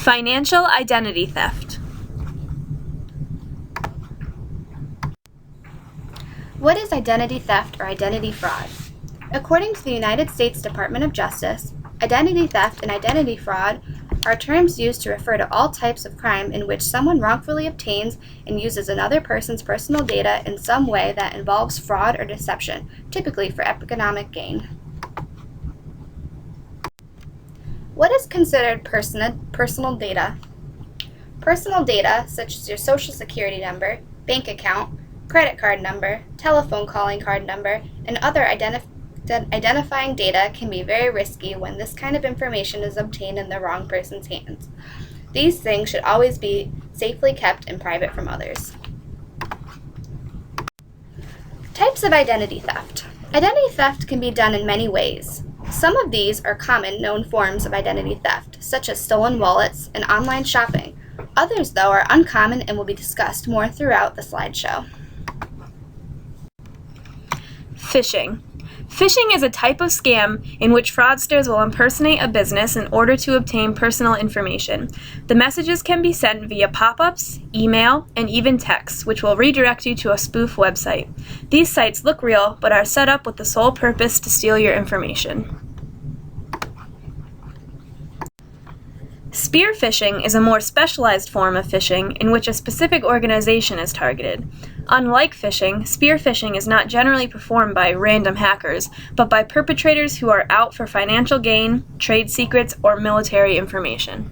Financial identity theft. What is identity theft or identity fraud? According to the United States Department of Justice, identity theft and identity fraud are terms used to refer to all types of crime in which someone wrongfully obtains and uses another person's personal data in some way that involves fraud or deception, typically for economic gain. What is considered personal data? Personal data, such as your social security number, bank account, credit card number, telephone calling card number, and other identifying data can be very risky when this kind of information is obtained in the wrong person's hands. These things should always be safely kept and private from others. Types of identity theft. Identity theft can be done in many ways. Some of these are common known forms of identity theft, such as stolen wallets and online shopping. Others, though, are uncommon and will be discussed more throughout the slideshow. Phishing. Phishing is a type of scam in which fraudsters will impersonate a business in order to obtain personal information. The messages can be sent via pop-ups, email, and even text, which will redirect you to a spoof website. These sites look real, but are set up with the sole purpose to steal your information. Spear phishing is a more specialized form of phishing in which a specific organization is targeted. Unlike phishing, spear phishing is not generally performed by random hackers, but by perpetrators who are out for financial gain, trade secrets, or military information.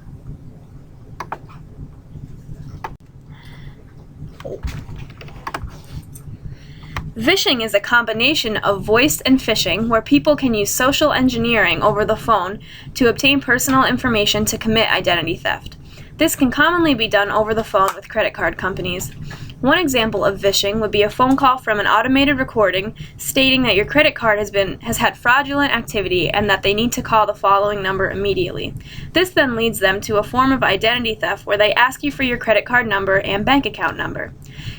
Vishing is a combination of voice and phishing where people can use social engineering over the phone to obtain personal information to commit identity theft. This can commonly be done over the phone with credit card companies. One example of vishing would be a phone call from an automated recording stating that your credit card has had fraudulent activity and that they need to call the following number immediately. This then leads them to a form of identity theft where they ask you for your credit card number and bank account number.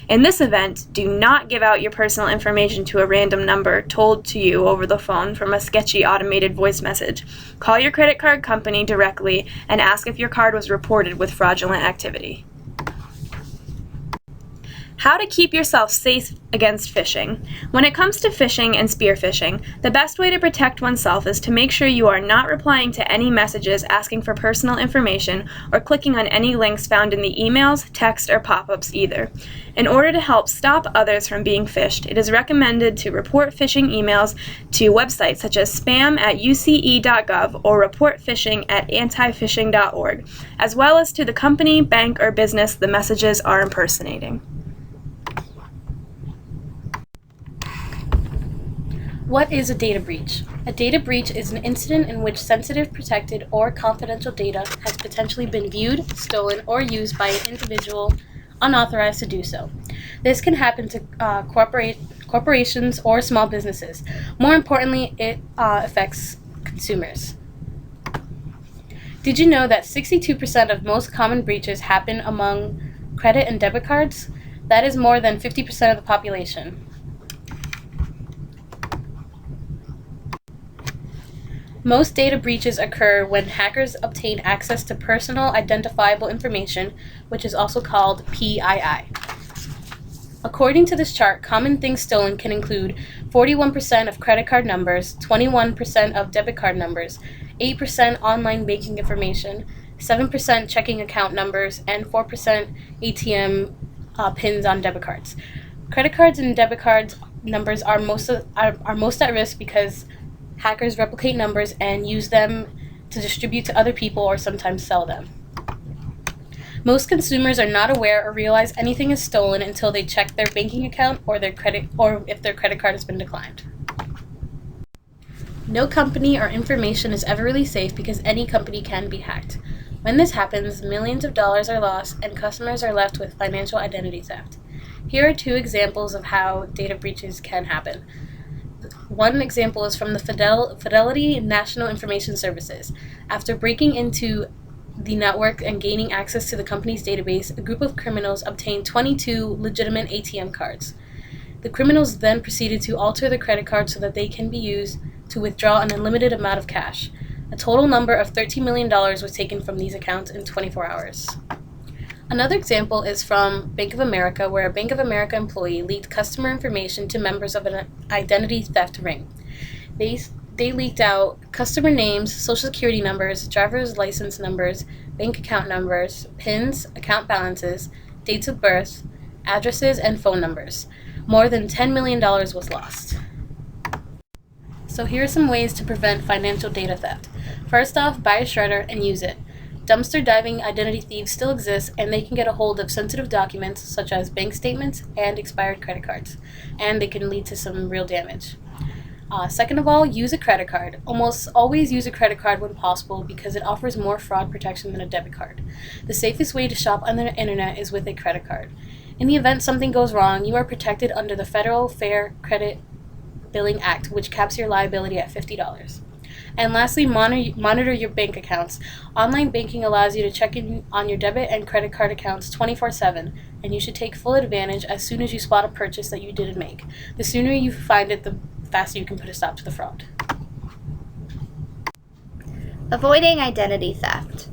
In this event, do not give out your personal information to a random number told to you over the phone from a sketchy automated voice message. Call your credit card company directly and ask if your card was reported with fraudulent activity. How to keep yourself safe against phishing. When it comes to phishing and spear phishing, the best way to protect oneself is to make sure you are not replying to any messages asking for personal information or clicking on any links found in the emails, text, or pop-ups either. In order to help stop others from being phished, it is recommended to report phishing emails to websites such as spam@uce.gov or report phishing at antiphishing.org, as well as to the company, bank, or business the messages are impersonating. What is a data breach? A data breach is an incident in which sensitive, protected, or confidential data has potentially been viewed, stolen, or used by an individual unauthorized to do so. This can happen to corporations or small businesses. More importantly, it affects consumers. Did you know that 62% of most common breaches happen among credit and debit cards? That is more than 50% of the population. Most data breaches occur when hackers obtain access to personal identifiable information, which is also called PII. According to this chart, common things stolen can include 41% of credit card numbers, 21% of debit card numbers, 8% online banking information, 7% checking account numbers, and 4% ATM pins on debit cards. Credit cards and debit cards numbers are most at risk because hackers replicate numbers and use them to distribute to other people or sometimes sell them. Most consumers are not aware or realize anything is stolen until they check their banking account or if their credit card has been declined. No company or information is ever really safe because any company can be hacked. When this happens, millions of dollars are lost and customers are left with financial identity theft. Here are two examples of how data breaches can happen. One example is from the Fidelity National Information Services. After breaking into the network and gaining access to the company's database, a group of criminals obtained 22 legitimate ATM cards. The criminals then proceeded to alter the credit card so that they can be used to withdraw an unlimited amount of cash. A total number of $13 million was taken from these accounts in 24 hours. Another example is from Bank of America, where a Bank of America employee leaked customer information to members of an identity theft ring. They leaked out customer names, social security numbers, driver's license numbers, bank account numbers, PINs, account balances, dates of birth, addresses, and phone numbers. More than $10 million was lost. So here are some ways to prevent financial data theft. First off, buy a shredder and use it. Dumpster diving identity thieves still exist, and they can get a hold of sensitive documents such as bank statements and expired credit cards, and they can lead to some real damage. Second of all, use a credit card. Almost always use a credit card when possible because it offers more fraud protection than a debit card. The safest way to shop on the internet is with a credit card. In the event something goes wrong, you are protected under the Federal Fair Credit Billing Act, which caps your liability at $50. And lastly, monitor your bank accounts. Online banking allows you to check in on your debit and credit card accounts 24/7, and you should take full advantage as soon as you spot a purchase that you didn't make. The sooner you find it, the faster you can put a stop to the fraud. Avoiding identity theft.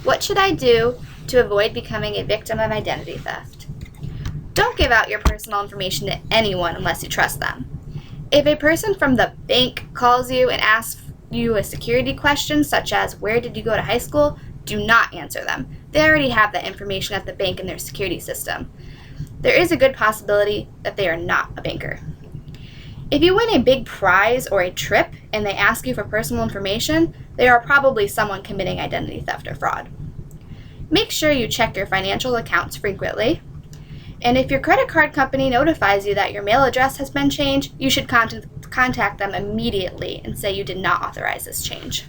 What should I do to avoid becoming a victim of identity theft? Don't give out your personal information to anyone unless you trust them. If a person from the bank calls you and asks you a security question such as, "Where did you go to high school?" do not answer them. They already have that information at the bank in their security system. There is a good possibility that they are not a banker. If you win a big prize or a trip and they ask you for personal information, they are probably someone committing identity theft or fraud. Make sure you check your financial accounts frequently. And if your credit card company notifies you that your mail address has been changed, you should contact them immediately and say you did not authorize this change.